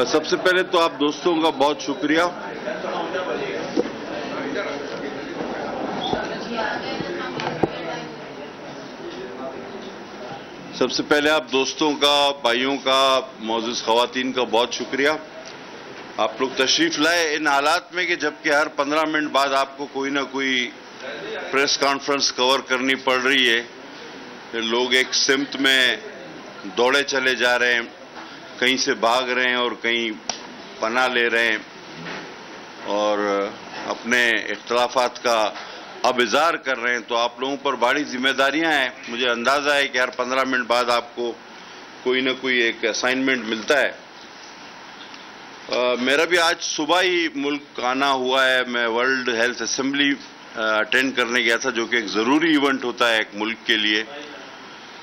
سب سے پہلے تو آپ دوستوں کا بہت شکریہ. سب سے پہلے آپ دوستوں کا، بھائیوں کا، معزز خواتین کا بہت شکریہ. آپ لوگ تشریف لائے ان حالات میں کہ جبکہ ہر 15 منٹ بعد آپ کو کوئی نہ کوئی پریس کانفرنس کور کرنی پڑ رہی ہے. لوگ ایک سمت میں دوڑے چلے جا رہے ہیں، کہیں سے بھاگ رہے ہیں اور کہیں پناہ لے رہے ہیں اور اپنے اختلافات کا اب اظہار کر رہے ہیں. تو آپ لوگوں پر بڑی ذمہ داریاں ہیں. مجھے اندازہ ہے کہ ہر 15 منٹ بعد آپ کو کوئی نہ کوئی ایک اسائنمنٹ ملتا ہے. میرا بھی آج صبح ہی ملک آنا ہوا ہے. میں ورلڈ ہیلتھ اسمبلی اٹینڈ کرنے گیا تھا، جو کہ ایک ضروری ایونٹ ہوتا ہے ایک ملک کے لیے،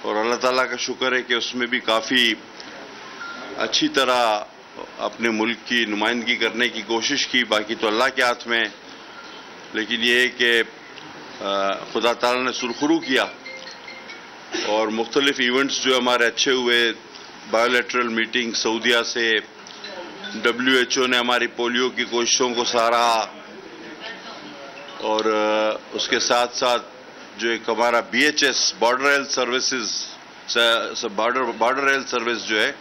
اور اللہ تعالیٰ کا شکر ہے کہ اس میں بھی کافی اچھی طرح اپنے ملک کی نمائندگی کرنے کی کوشش کی. باقی تو اللہ کے ہاتھ میں، لیکن یہ ہے کہ خدا تعالیٰ نے سرخرو کیا اور مختلف ایونٹس جو ہمارے اچھے ہوئے. بایولیٹرل میٹنگ سعودیہ سے، WHO نے ہماری پولیو کی کوششوں کو سراہا، اور اس کے ساتھ ساتھ جو ایک ہمارا BHS بارڈر ہیلتھ سروس جو ہے،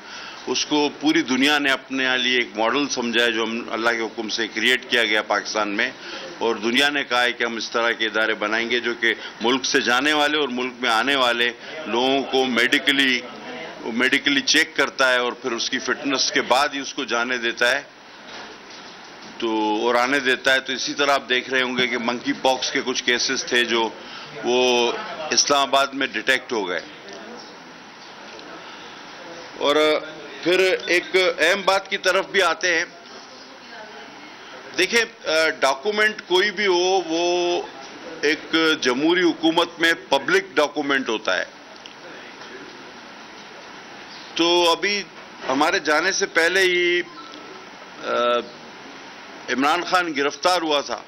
اس کو پوری دنیا نے اپنے لیے ایک ماڈل سمجھا ہے، جو ہم اللہ کے حکم سے کریٹ کیا گیا پاکستان میں. اور دنیا نے کہا ہے کہ ہم اس طرح کے ادارے بنائیں گے جو کہ ملک سے جانے والے اور ملک میں آنے والے لوگوں کو میڈیکلی چیک کرتا ہے اور پھر اس کی فٹنس کے بعد ہی اس کو جانے دیتا ہے اور آنے دیتا ہے. تو اسی طرح آپ دیکھ رہے ہوں گے کہ منکی پاکس کے کچھ کیسز تھے جو وہ اسلام آباد میں ڈیٹیکٹ ہو گئے. اور پھر ایک اہم بات کی طرف بھی آتے ہیں. دیکھیں، ڈاکومنٹ کوئی بھی ہو، وہ ایک جمہوری حکومت میں پبلک ڈاکومنٹ ہوتا ہے. تو ابھی ہمارے جانے سے پہلے ہی عمران خان گرفتار ہوا تھا،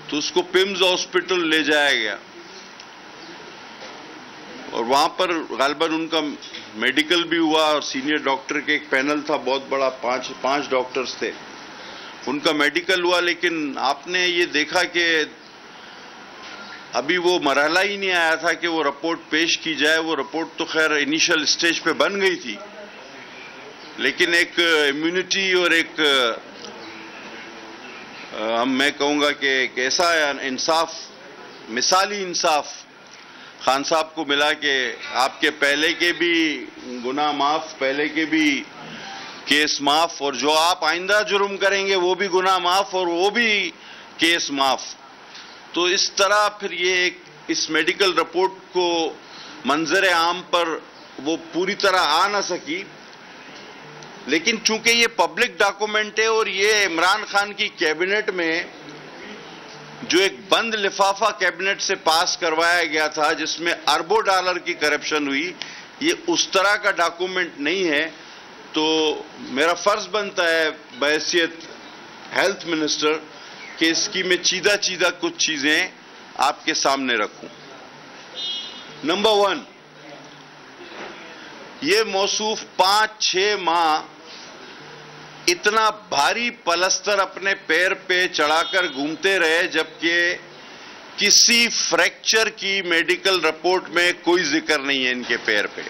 تو اس کو پیمز ہاسپٹل لے جایا گیا اور وہاں پر غالباً ان کا میڈیکل بھی ہوا اور سینئر ڈاکٹر کے ایک پینل تھا بہت بڑا، پانچ ڈاکٹرز تھے، ان کا میڈیکل ہوا. لیکن آپ نے یہ دیکھا کہ ابھی وہ مرحلہ ہی نہیں آیا تھا کہ وہ رپورٹ پیش کی جائے. وہ رپورٹ تو خیر انیشل سٹیج پہ بن گئی تھی، لیکن ایک امیونٹی اور ایک میں کہوں گا کہ ایک ایسا انصاف، مثالی انصاف خان صاحب کو ملا کہ آپ کے پہلے کے بھی گناہ معاف، پہلے کے بھی کیس معاف، اور جو آپ آئندہ جرم کریں گے وہ بھی گناہ معاف اور وہ بھی کیس معاف. تو اس طرح پھر یہ اس میڈیکل رپورٹ کو منظر عام پر وہ پوری طرح آ نہ سکی، لیکن چونکہ یہ پبلک ڈاکومنٹ ہے اور یہ عمران خان کی کیبنٹ میں جو ایک بند لفافہ کیبنٹ سے پاس کروایا گیا تھا جس میں اربوں ڈالر کی کرپشن ہوئی، یہ اس طرح کا ڈاکومنٹ نہیں ہے. تو میرا فرض بنتا ہے بحیثیت ہیلتھ منسٹر کہ اس کی میں چیدہ کچھ چیزیں آپ کے سامنے رکھوں. نمبر 1، یہ موصوف 5-6 ماہ اتنا بھاری پلستر اپنے پیر پہ چڑھا کر گھومتے رہے، جبکہ کسی فریکچر کی میڈیکل رپورٹ میں کوئی ذکر نہیں ہے ان کے پیر پہ.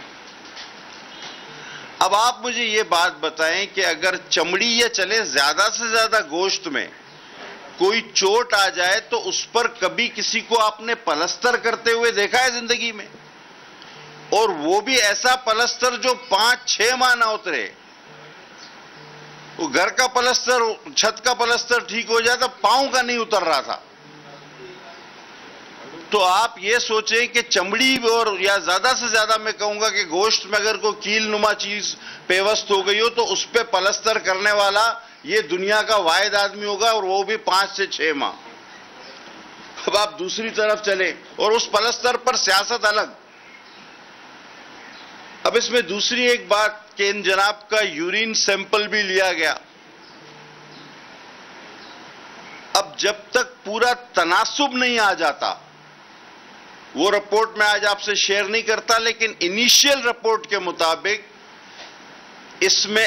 اب آپ مجھے یہ بات بتائیں کہ اگر چمڑی یا چلے زیادہ سے زیادہ گوشت میں کوئی چوٹ آ جائے تو اس پر کبھی کسی کو آپ نے پلستر کرتے ہوئے دیکھا ہے زندگی میں؟ اور وہ بھی ایسا پلستر جو 5-6 ماہ نہ اترے. وہ گھر کا پلستر، چھت کا پلستر ٹھیک ہو جاتا، پاؤں کا نہیں اتر رہا تھا. تو آپ یہ سوچیں کہ چمڑی اور یا زیادہ سے زیادہ میں کہوں گا کہ گوشت میں اگر کوئی کیل نما چیز پیوست ہو گئی ہو تو اس پہ پلستر کرنے والا یہ دنیا کا واحد آدمی ہوگا، اور وہ بھی 5 سے 6 ماہ. اب آپ دوسری طرف چلیں اور اس پلستر پر سیاست الگ. اب اس میں دوسری ایک بات کہ ان جناب کا یورین سیمپل بھی لیا گیا. اب جب تک پورا تناسب نہیں آ جاتا، وہ رپورٹ میں آج آپ سے شیئر نہیں کرتا، لیکن انیشیل رپورٹ کے مطابق اس میں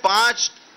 5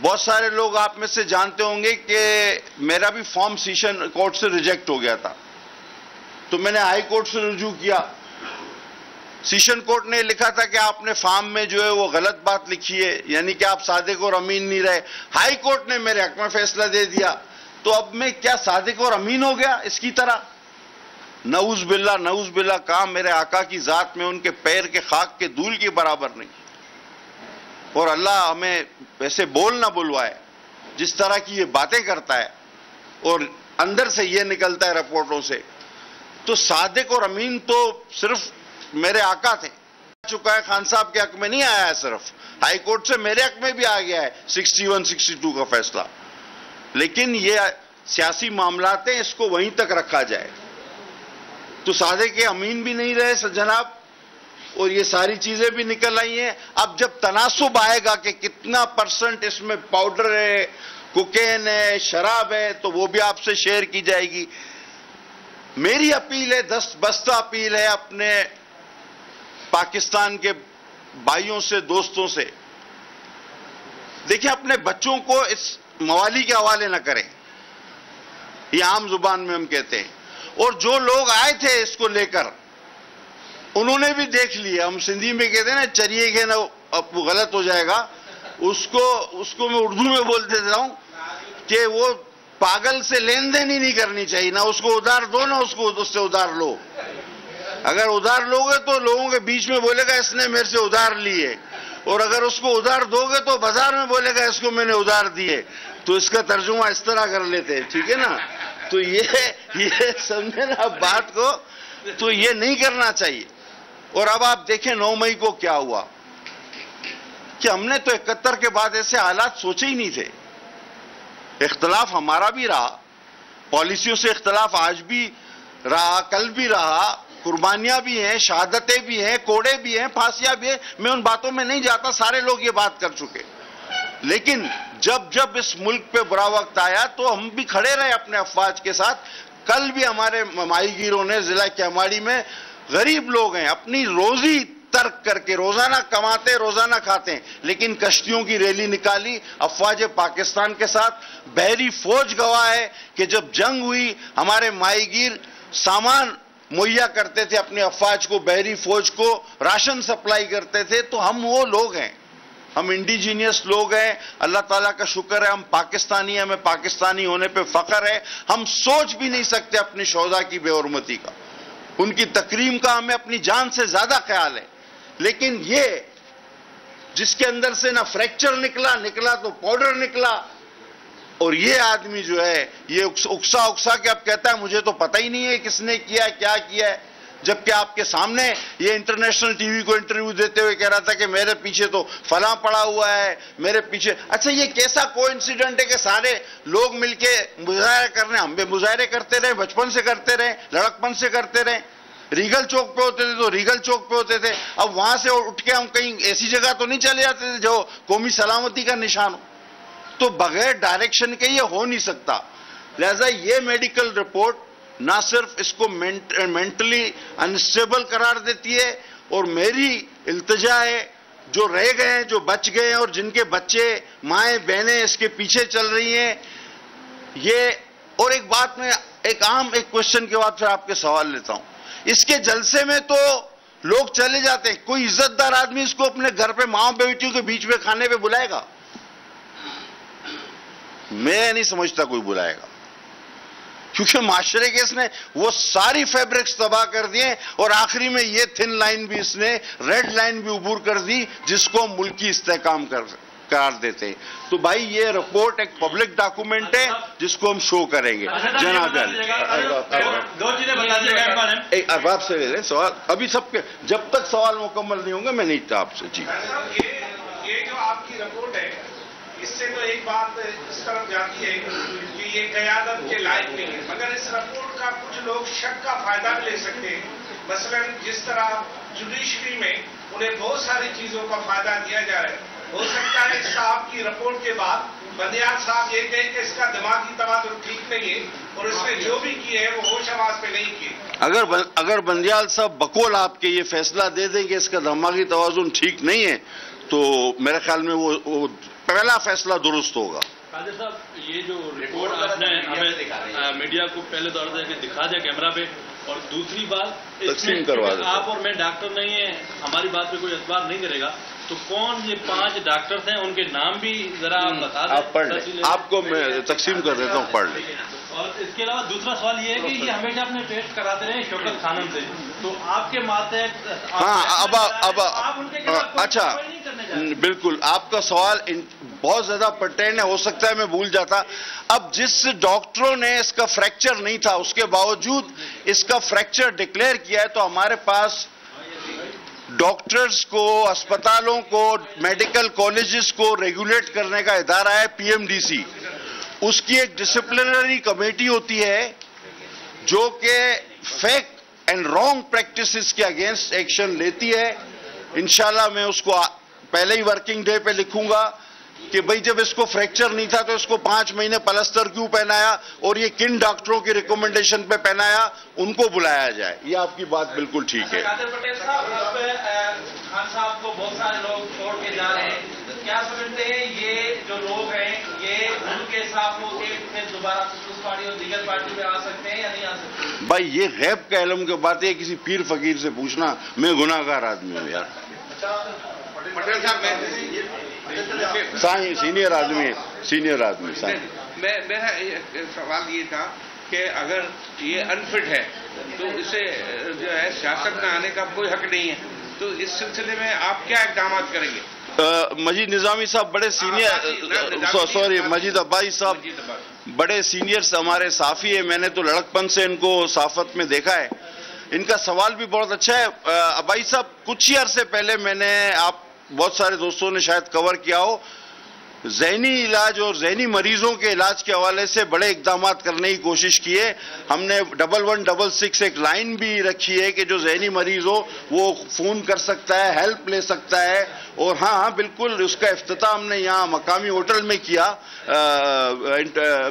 بہت سارے لوگ آپ میں سے جانتے ہوں گے کہ میرا بھی فارم سیشن کورٹ سے ریجیکٹ ہو گیا تھا، تو میں نے ہائی کورٹ سے رجوع کیا. سیشن کورٹ نے لکھا تھا کہ آپ نے فارم میں جو ہے وہ غلط بات لکھی ہے، یعنی کہ آپ صادق اور امین نہیں رہے. ہائی کورٹ نے میرے حق میں فیصلہ دے دیا، تو اب میں کیا صادق اور امین ہو گیا اس کی طرح؟ نعوذ باللہ نعوذ باللہ. کام میرے آقا کی ذات میں ان کے پیر کے خاک کے دھول کے برابر نہیں. اور اللہ ہمیں ویسے بول نہ بلوائے، جس طرح کی یہ باتیں کرتا ہے اور اندر سے یہ نکلتا ہے رپورٹوں سے. تو صادق اور امین تو صرف میرے آقا تھے. چکا ہے خان صاحب کے حق میں نہیں آیا ہے، صرف ہائی کورٹ سے میرے حق میں بھی آ گیا ہے 61-62 کا فیصلہ. لیکن یہ سیاسی معاملات ہیں، اس کو وہیں تک رکھا جائے. تو صادق کے امین بھی نہیں رہے جناب، اور یہ ساری چیزیں بھی نکل آئی ہیں. اب جب تناسب آئے گا کہ کتنا % اس میں پاؤڈر ہے، کوکین ہے، شراب ہے، تو وہ بھی آپ سے شیئر کی جائے گی. میری اپیل ہے، بستہ اپیل ہے اپنے پاکستان کے بھائیوں سے، دوستوں سے. دیکھیں، اپنے بچوں کو اس موالی کے حوالے نہ کریں، یہ عام زبان میں ہم کہتے ہیں. اور جو لوگ آئے تھے اس کو لے کر، انہوں نے بھی دیکھ لیا. ہم سندھی میں کہتے ہیں نا، چریے کے نا اب غلط ہو جائے گا، اس کو میں اردو میں بول دیتا ہوں کہ وہ پاگل سے لین دین ہی نہیں کرنی چاہیے. نہ اس کو ادھار دو، نہ اس کو اس سے ادھار لو. اگر ادھار لو گے تو لوگوں کے بیچ میں بولے گا اس نے میرے سے ادھار لیے، اور اگر اس کو ادھار دو گے تو بازار میں بولے گا اس کو میں نے ادھار دیے. تو اس کا ترجمہ اس طرح کر لیتے ہیں، ٹھیک ہے نا. تو یہ سمجھے نا بات کو، تو یہ نہیں کرنا چاہیے. اور اب آپ دیکھیں 9 مئی کو کیا ہوا، کہ ہم نے تو 71 کے بعد ایسے حالات سوچے ہی نہیں تھے. اختلاف ہمارا بھی رہا، پالیسیوں سے اختلاف آج بھی رہا، کل بھی رہا، قربانیاں بھی ہیں، شہادتیں بھی ہیں، کوڑے بھی ہیں، پھانسیاں بھی ہیں. میں ان باتوں میں نہیں جاتا، سارے لوگ یہ بات کر چکے. لیکن جب اس ملک پہ برا وقت آیا تو ہم بھی کھڑے رہے اپنے افواج کے ساتھ. کل بھی ہمارے ماہی گیروں نے ضلع کیماڑی میں، غریب لوگ ہیں، اپنی روزی ترک کر کے روزانہ کماتے، روزانہ کھاتے ہیں، لیکن کشتیوں کی ریلی نکالی افواج پاکستان کے ساتھ. بحری فوج گواہ ہے کہ جب جنگ ہوئی ہمارے ماہی گیر سامان مہیا کرتے تھے اپنے افواج کو، بحری فوج کو راشن سپلائی کرتے تھے. تو ہم وہ لوگ ہیں، ہم انڈیجینئس لوگ ہیں. اللہ تعالیٰ کا شکر ہے ہم پاکستانی ہیں، ہمیں پاکستانی ہونے پہ فخر ہے. ہم سوچ بھی نہیں سکتے اپنی شہداء کی بے حرمتی کا، ان کی تکریم کا ہمیں اپنی جان سے زیادہ خیال ہے. لیکن یہ جس کے اندر سے نہ فریکچر نکلا تو پاؤڈر نکلا. اور یہ آدمی جو ہے یہ اکسا کے اب کہتا ہے مجھے تو پتہ ہی نہیں ہے کس نے کیا کیا کیا ہے. جبکہ آپ کے سامنے یہ انٹرنیشنل ٹی وی کو انٹرویو دیتے ہوئے کہہ رہا تھا کہ میرے پیچھے تو فلاں پڑا ہوا ہے، میرے پیچھے. اچھا، یہ کیسا کوئنسیڈنٹ ہے کہ سارے لوگ مل کے مظاہرے کر رہے ہیں؟ ہم بھی مظاہرے کرتے رہے، بچپن سے کرتے رہے، لڑکپن سے کرتے رہے. ریگل چوک پہ ہوتے تھے تو ریگل چوک پہ ہوتے تھے. اب وہاں سے اٹھ کے ہم کہیں ایسی جگہ تو نہیں چلے جاتے تھے جو قومی سلامتی کا نشان ہو. تو بغیر ڈائریکشن کے یہ ہو نہیں سکتا. لہذا یہ میڈیکل رپورٹ نہ صرف اس کو مینٹلی انسٹیبل قرار دیتی ہے، اور میری التجا ہے جو رہ گئے ہیں، جو بچ گئے ہیں، اور جن کے بچے مائیں بہنیں اس کے پیچھے چل رہی ہیں. یہ اور ایک بات میں ایک کوشچن کے بعد پھر آپ کے سوال لیتا ہوں. اس کے جلسے میں تو لوگ چلے جاتے ہیں، کوئی عزت دار آدمی اس کو اپنے گھر پہ ماں بیٹیوں کے بیچ میں کھانے پہ بلائے گا؟ میں نہیں سمجھتا کوئی بلائے گا، کیونکہ معاشرے کے اس نے وہ ساری فیبرکس تباہ کر دیے، اور آخری میں یہ تھن لائن بھی اس نے، ریڈ لائن بھی عبور کر دی جس کو ملکی استحکام قرار دیتے ہیں. تو بھائی یہ رپورٹ ایک پبلک ڈاکومنٹ ہے جس کو ہم شو کریں گے. جناب اب آپ سے لے لیں سوال، ابھی سب کے جب تک سوال مکمل نہیں ہوں گے میں نہیں آپ سے. جی یہ جو آپ کی رپورٹ ہے اس سے تو ایک بات اس طرف جاتی ہے کہ یہ قیادت کے لائق نہیں ہے، مگر اس رپورٹ کا کچھ لوگ شک کا فائدہ بھی لے سکتے ہیں. مثلا جس طرح جوڈیشری میں انہیں بہت ساری چیزوں کا فائدہ دیا جا رہا ہے، ہو سکتا ہے اس صاحب کی رپورٹ کے بعد بندیال صاحب یہ کہیں کہ اس کا دماغی توازن ٹھیک نہیں ہے، اور اس نے جو بھی کیے ہیں وہ ہوش حواس پہ نہیں کیے. اگر بندیال صاحب بقول آپ کے یہ فیصلہ دے دیں کہ اس کا دماغی توازن ٹھیک نہیں ہے، تو میرے خیال میں وہ پہلا فیصلہ درست ہوگا. قادر صاحب, یہ جو رپورٹ آپ نے ہمیں میڈیا کو پہلے دور سے دکھا دیا کیمرہ پہ, اور دوسری بات تقسیم کروا دیں. آپ اور میں ڈاکٹر نہیں ہیں, ہماری بات پہ کوئی اعتبار نہیں کرے گا, تو کون یہ 5 ڈاکٹرز ہیں, ان کے نام بھی ذرا آپ بتا دیں. آپ پڑھ لیں, آپ کو میں تقسیم کر دیتا ہوں, پڑھ لیں. اور اس کے علاوہ دوسرا سوال یہ ہے کہ یہ ہمیشہ اپنے ٹیسٹ کراتے رہے شوکت خانم سے, تو آپ کے ماتحت آپ ان کے خلاف اچھا, بالکل آپ کا سوال بہت زیادہ پرٹین ہے, ہو سکتا ہے میں بھول جاتا. اب جس ڈاکٹروں نے اس کا فریکچر نہیں تھا اس کے باوجود اس کا فریکچر ڈکلیئر کیا ہے, تو ہمارے پاس ڈاکٹرز کو, اسپتالوں کو, میڈیکل کالجز کو ریگولیٹ کرنے کا ادارہ ہے PMDC. اس کی ایک ڈسپلنری کمیٹی ہوتی ہے جو کہ فیک اینڈ رانگ پریکٹسز کے اگینسٹ ایکشن لیتی ہے. انشاءاللہ میں اس کو پہلے ہی ورکنگ ڈے پہ لکھوں گا کہ بھئی جب اس کو فریکچر نہیں تھا تو اس کو 5 مہینے پلستر کیوں پہنایا, اور یہ کن ڈاکٹروں کی ریکمنڈیشن پہ پہنایا, ان کو بلایا جائے. یہ آپ کی بات بالکل ٹھیک ہے. قادر پٹیل صاحب, اب خان صاحب کو بہت سارے لوگ چھوڑ کے جا رہے ہیں, کیا سمجھتے ہیں یہ جو لوگ ہیں یہ ان کے ساتھ ہو کے پھر دوبارہ پیپلز پارٹی اور دیگر پارٹی میں آ سکتے ہیں یا نہیں آ سکتے؟ بھائی یہ غیب کا علم کی بات ہے, کسی پیر فقیر سے پوچھنا, میں گناہ گار آدمی ہوں یار. پٹیل صاحب سینئر آدمی ہے, سینئر آدمی. میرا سوال یہ تھا کہ اگر یہ انفٹ ہے تو اسے جو ہے سیاست میں آنے کا کوئی حق نہیں ہے, تو اس سلسلے میں آپ کیا اقدامات کریں گے؟ مجید نظامی صاحب بڑے سینئر, سوری مجید عباسی صاحب بڑے سینئر ہمارے صحافی ہیں, میں نے تو لڑکپن سے ان کو صحافت میں دیکھا ہے. ان کا سوال بھی بہت اچھا ہے. عباسی صاحب, کچھ ہی عرصے پہلے میں نے, آپ بہت سارے دوستوں نے شاید کور کیا ہو, ذہنی علاج اور ذہنی مریضوں کے علاج کے حوالے سے بڑے اقدامات کرنے کی کوشش کی ہے. ہم نے 1166 ایک لائن بھی رکھی ہے کہ جو ذہنی مریض ہو وہ فون کر سکتا ہے, ہیلپ لے سکتا ہے. اور ہاں بالکل, اس کا افتتاح ہم نے یہاں مقامی ہوٹل میں کیا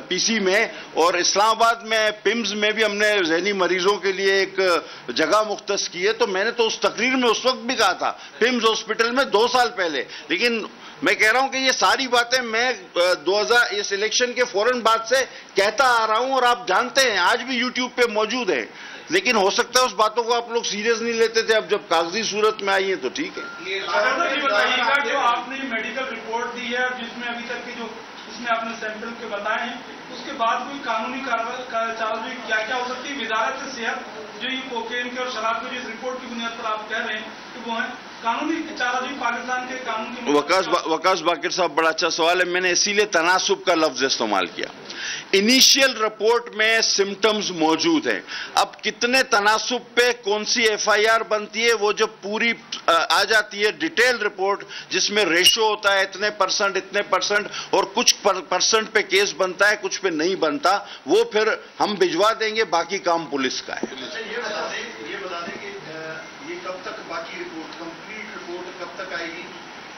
PC میں, اور اسلام آباد میں PIMS میں بھی ہم نے ذہنی مریضوں کے لیے ایک جگہ مختص کی ہے. تو میں نے تو اس تقریر میں اس وقت بھی کہا تھا PIMS ہاسپٹل میں 2 سال پہلے, لیکن میں کہہ رہا ہوں کہ یہ ساری باتیں میں 2000 اس الیکشن کے فوراً بعد سے کہتا آ رہا ہوں, اور آپ جانتے ہیں آج بھی YouTube پہ موجود ہیں. لیکن ہو سکتا ہے اس باتوں کو آپ لوگ سیریس نہیں لیتے تھے, اب جب کاغذی صورت میں آئی ہیں تو ٹھیک ہے. جو آپ نے میڈیکل رپورٹ دی ہے جس میں ابھی تک کی جو اس میں آپ نے سیمپل کے بتائے ہیں, اس کے بعد کوئی قانونی کارروائی کیا ہو سکتی ہے؟ وزارت صحت جو یہ کوکین کے اور شراب کے جس رپورٹ کی بنیاد پر آپ کہہ رہے ہیں کہ وہ ہیں قانونی چارہ پاکستان کے قانون کی. وکاس باقر صاحب بڑا اچھا سوال ہے. میں نے اسی لیے تناسب کا لفظ استعمال کیا. انیشیل رپورٹ میں سمٹمز موجود ہیں, اب کتنے تناسب پہ کون سی FIR بنتی ہے وہ جب پوری آ جاتی ہے ڈیٹیل رپورٹ جس میں ریشو ہوتا ہے اتنے پرسنٹ اور کچھ پرسنٹ پہ کیس بنتا ہے, کچھ پہ نہیں بنتا, وہ پھر ہم بھجوا دیں گے, باقی کام پولیس کا ہے. یہ بتا دیں کہ یہ کب تک باقی رپورٹ, کمپلیٹ رپورٹ کب تک آئے گی,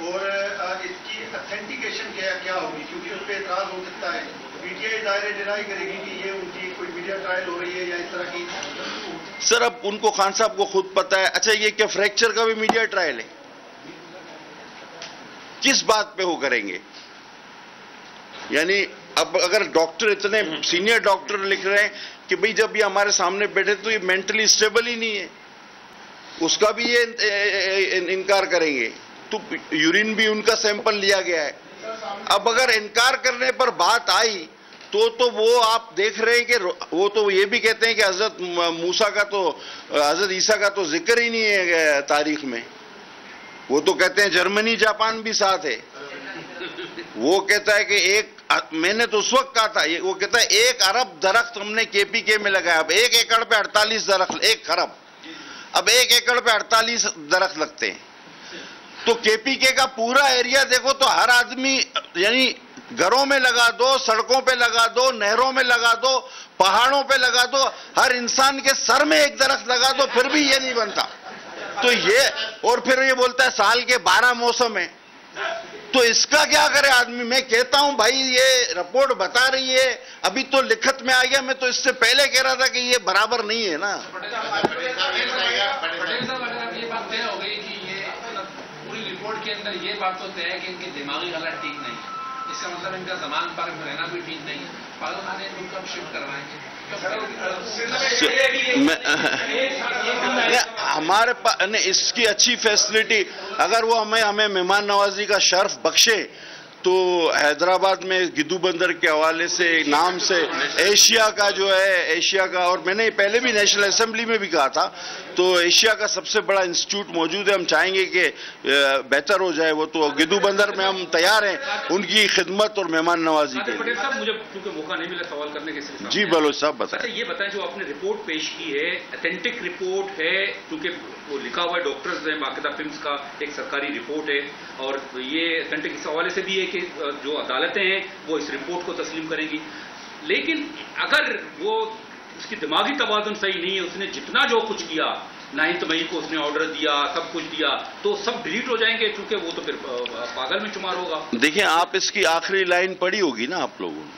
اور اس کی اتھینٹیکیشن کیا ہوگی, کیونکہ اس پہ اعتراض ہو سکتا ہے. PTI دائرے ڈینائی کرے گی کہ یہ ان کی کوئی میڈیا ٹرائل ہو رہی ہے یا اس طرح کی. سر اب ان کو خان صاحب کو خود پتا ہے. اچھا یہ کیا فریکچر کا بھی میڈیا ٹرائل ہے؟ کس بات پہ وہ کریں گے؟ یعنی اب اگر ڈاکٹر اتنے سینئر ڈاکٹر لکھ رہے ہیں کہ بھئی جب یہ ہمارے سامنے بیٹھے تو یہ مینٹلی اسٹیبل ہی نہیں ہے, اس کا بھی یہ انکار کریں گے. تو یورین بھی ان کا سیمپل لیا گیا ہے. اب اگر انکار کرنے پر بات آئی تو وہ آپ دیکھ رہے ہیں کہ وہ تو یہ بھی کہتے ہیں کہ حضرت موسیٰ کا تو, حضرت عیسیٰ کا تو ذکر ہی نہیں ہے تاریخ میں. وہ تو کہتے ہیں جرمنی جاپان بھی ساتھ ہے. وہ کہتا ہے کہ میں نے تو اس وقت کہا تھا, وہ کہتا ہے 1 ارب درخت ہم نے KPK میں لگایا. اب 1 ایکڑ پہ 48 درخت, 1 خرب, اب 1 ایکڑ پہ 48 درخت لگتے ہیں. تو KPK کا پورا ایریا دیکھو تو ہر آدمی, یعنی گھروں میں لگا دو, سڑکوں پہ لگا دو, نہروں میں لگا دو, پہاڑوں پہ لگا دو, ہر انسان کے سر میں 1 درخت لگا دو, پھر بھی یہ نہیں بنتا. تو یہ, اور پھر یہ بولتا ہے سال کے 12 موسم ہیں. تو اس کا کیا کرے آدمی؟ میں کہتا ہوں بھائی یہ رپورٹ بتا رہی ہے, ابھی تو لکھت میں آ گیا, میں تو اس سے پہلے کہہ رہا تھا کہ یہ برابر نہیں ہے نا. پٹیل صاحب اگر یہ بات طے ہو گئی کہ یہ پوری رپورٹ کے اندر یہ بات تو طے ہے کہ ان کی دماغی حالت ٹھیک نہیں ہے. اس کا مطلب ان کا زمان پر رہنا بھی ٹھیک نہیں ہے. پاگل خانے ان کو کب شفٹ کروائیں گے؟ ہمارے پاس اس کی اچھی فیسلٹی، اگر وہ ہمیں مہمان نوازی کا شرف بخشے تو حیدرآباد میں گدو بندر کے حوالے سے نام سے ایشیا کا جو ہے، ایشیا کا، اور میں نے پہلے بھی نیشنل اسمبلی میں بھی کہا تھا، تو ایشیا کا سب سے بڑا انسٹیٹیوٹ موجود ہے. ہم چاہیں گے کہ بہتر ہو جائے وہ، تو گدو بندر میں ہم تیار ہیں ان کی خدمت اور مہمان نوازی کے لیے. پٹیل صاحب، مجھے کیونکہ موقع نہیں ملا سوال کرنے کے سلسلے میں، جی بلوچ صاحب بتائیں. یہ بتائیں جو آپ نے رپورٹ پیش کی ہے، اتھینٹک رپورٹ ہے، کیونکہ وہ لکھا ہوا ہے ڈاکٹرز ہیں، باقاعدہ فلمس کا ایک سرکاری رپورٹ ہے، اور یہ اتھینٹک اس حوالے سے بھی ہے کہ جو عدالتیں ہیں وہ اس رپورٹ کو تسلیم کریں گی. لیکن اگر وہ اس کی دماغی توازن صحیح نہیں ہے، اس نے جتنا جو کچھ کیا 9 مئی کو اس نے آرڈر دیا، سب کچھ دیا، تو سب ڈیلیٹ ہو جائیں گے، چونکہ وہ تو پھر پاگل میں شمار ہوگا. دیکھیں، آپ اس کی آخری لائن پڑھی ہوگی نا آپ لوگوں نے،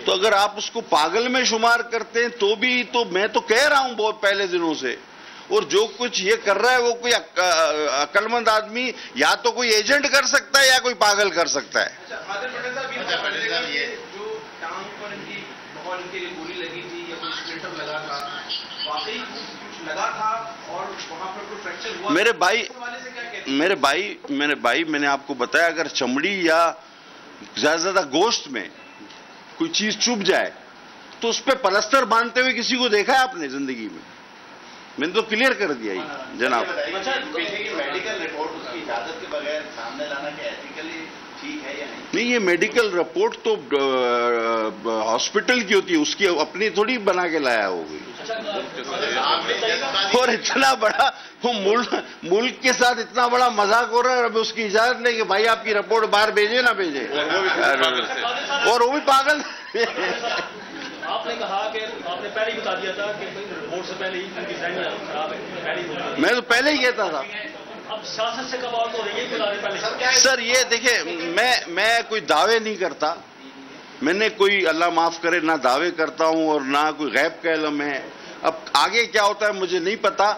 تو اگر آپ اس کو پاگل میں شمار کرتے ہیں تو بھی، تو میں تو کہہ رہا ہوں بہت پہلے دنوں سے، اور جو کچھ یہ کر رہا ہے وہ کوئی عقل مند آدمی یا تو کوئی ایجنٹ کر سکتا ہے یا کوئی پاگل کر سکتا ہے. قادر پٹیل صاحب، یہ جو ٹانگ پر ان کی بہت ان کے لیے گولی لگی تھی یا کوئی اسپلنٹر لگا تھا، واقعی کچھ لگا تھا اور وہاں پر کوئی فریکچر ہوا؟ میرے بھائی میں نے آپ کو بتایا، اگر چمڑی یا زیادہ گوشت میں کوئی چیز چپ جائے تو اس پہ پلستر باندھتے ہوئے کسی کو دیکھا ہے آپ نے زندگی میں؟ میں نے تو کلیئر کر دیا ہی جناب. میڈیکل رپورٹ اس کی اجازت کے بغیر سامنے لانا کیا ایتھیکلی ٹھیک ہے یا نہیں؟ یہ میڈیکل رپورٹ تو ہاسپٹل کی ہوتی ہے، اس کی اپنی تھوڑی بنا کے لایا ہوگی. اور اتنا بڑا وہ ملک کے ساتھ اتنا بڑا مذاق ہو رہا ہے، اب اس کی اجازت لیں کہ بھائی آپ کی رپورٹ باہر بھیجے نہ بھیجے، اور وہ بھی پاگل. آپ نے کہا کہ آپ نے پہلے ہی بتا دیا تھا کہ رپورٹ سے پہلے ہی ان کی ذہنی حالت خراب ہے، میں تو پہلے ہی کہتا تھا. اب سیاست سے کب بات ہو رہی ہے پہلے؟ سر یہ دیکھیں، میں کوئی دعوے نہیں کرتا، میں نے کوئی اللہ معاف کرے نہ دعوے کرتا ہوں اور نہ کوئی غیب کا علم ہے. اب آگے کیا ہوتا ہے مجھے نہیں پتا،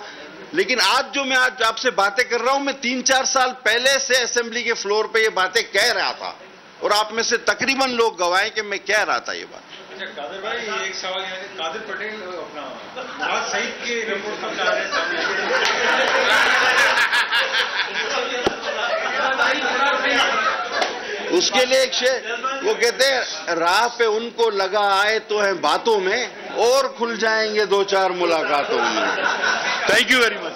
لیکن آج جو میں آج آپ سے باتیں کر رہا ہوں، میں 3-4 سال پہلے سے اسمبلی کے فلور پہ یہ باتیں کہہ رہا تھا، اور آپ میں سے تقریباً لوگ گواہیں کہ میں کہہ رہا تھا یہ بات. قادر بھائی، ایک سوال یہ ہے کہ قادر پٹیل اپنا نواز سعید کی رپورٹ کب جا رہے ہیں؟ اس کے لیے ایک شے وہ کہتے ہیں، راہ پہ ان کو لگا آئے تو ہیں باتوں میں، اور کھل جائیں گے 2-4 ملاقاتوں میں. Thank you very much.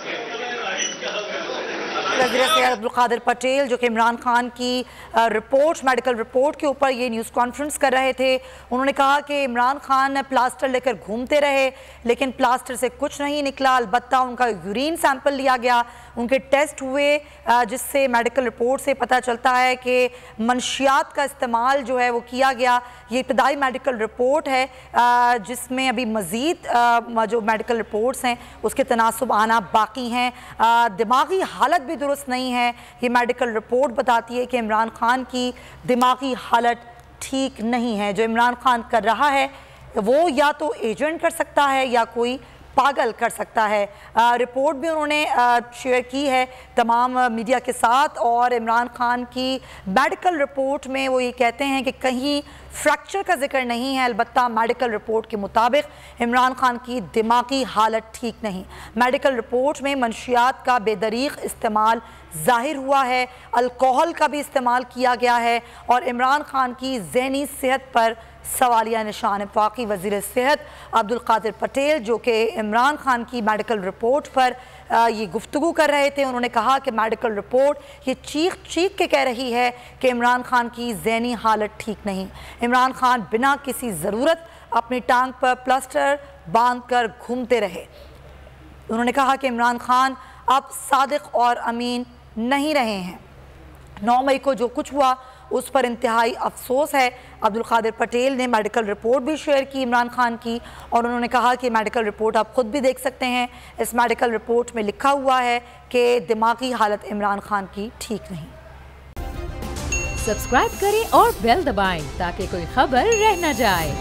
وزیر صحت عبدالقادر پٹیل جو کہ عمران خان کی رپورٹ، میڈیکل رپورٹ کے اوپر یہ نیوز کانفرنس کر رہے تھے، انہوں نے کہا کہ عمران خان پلاسٹر لے کر گھومتے رہے لیکن پلاسٹر سے کچھ نہیں نکلا. البتہ ان کا یورین سیمپل لیا گیا، ان کے ٹیسٹ ہوئے، جس سے میڈیکل رپورٹ سے پتہ چلتا ہے کہ منشیات کا استعمال جو ہے وہ کیا گیا. یہ ابتدائی میڈیکل رپورٹ ہے، جس میں ابھی مزید جو میڈیکل رپورٹس ہیں اس کے تناسب آنا باقی ہیں. دماغی حالت بھی درست نہیں ہے. یہ میڈیکل رپورٹ بتاتی ہے کہ عمران خان کی دماغی حالت ٹھیک نہیں ہے. جو عمران خان کر رہا ہے وہ یا تو ایجنٹ کر سکتا ہے یا کوئی پاگل کر سکتا ہے. رپورٹ بھی انہوں نے شیئر کی ہے تمام میڈیا کے ساتھ، اور عمران خان کی میڈیکل رپورٹ میں وہ یہ کہتے ہیں کہ کہیں فریکچر کا ذکر نہیں ہے. البتہ میڈیکل رپورٹ کے مطابق عمران خان کی دماغی حالت ٹھیک نہیں. میڈیکل رپورٹ میں منشیات کا بے دریغ استعمال ظاہر ہوا ہے، الکوہل کا بھی استعمال کیا گیا ہے، اور عمران خان کی ذہنی صحت پر سوالیہ نشان ہے. وفاقی وزیر صحت عبدالقادر پٹیل جو کہ عمران خان کی میڈیکل رپورٹ پر یہ گفتگو کر رہے تھے، انہوں نے کہا کہ میڈیکل رپورٹ یہ چیخ چیخ کے کہہ رہی ہے کہ عمران خان کی ذہنی حالت ٹھیک نہیں. عمران خان بنا کسی ضرورت اپنی ٹانگ پر پلاسٹر باندھ کر گھومتے رہے. انہوں نے کہا کہ عمران خان اب صادق اور امین نہیں رہے ہیں. 9 مئی کو جو کچھ ہوا اس پر انتہائی افسوس ہے. عبدالقادر پٹیل نے میڈیکل رپورٹ بھی شیئر کی عمران خان کی، اور انہوں نے کہا کہ میڈیکل رپورٹ آپ خود بھی دیکھ سکتے ہیں. اس میڈیکل رپورٹ میں لکھا ہوا ہے کہ دماغی حالت عمران خان کی ٹھیک نہیں. سبسکرائب کریں اور بیل دبائیں تاکہ کوئی خبر رہ نہ جائے.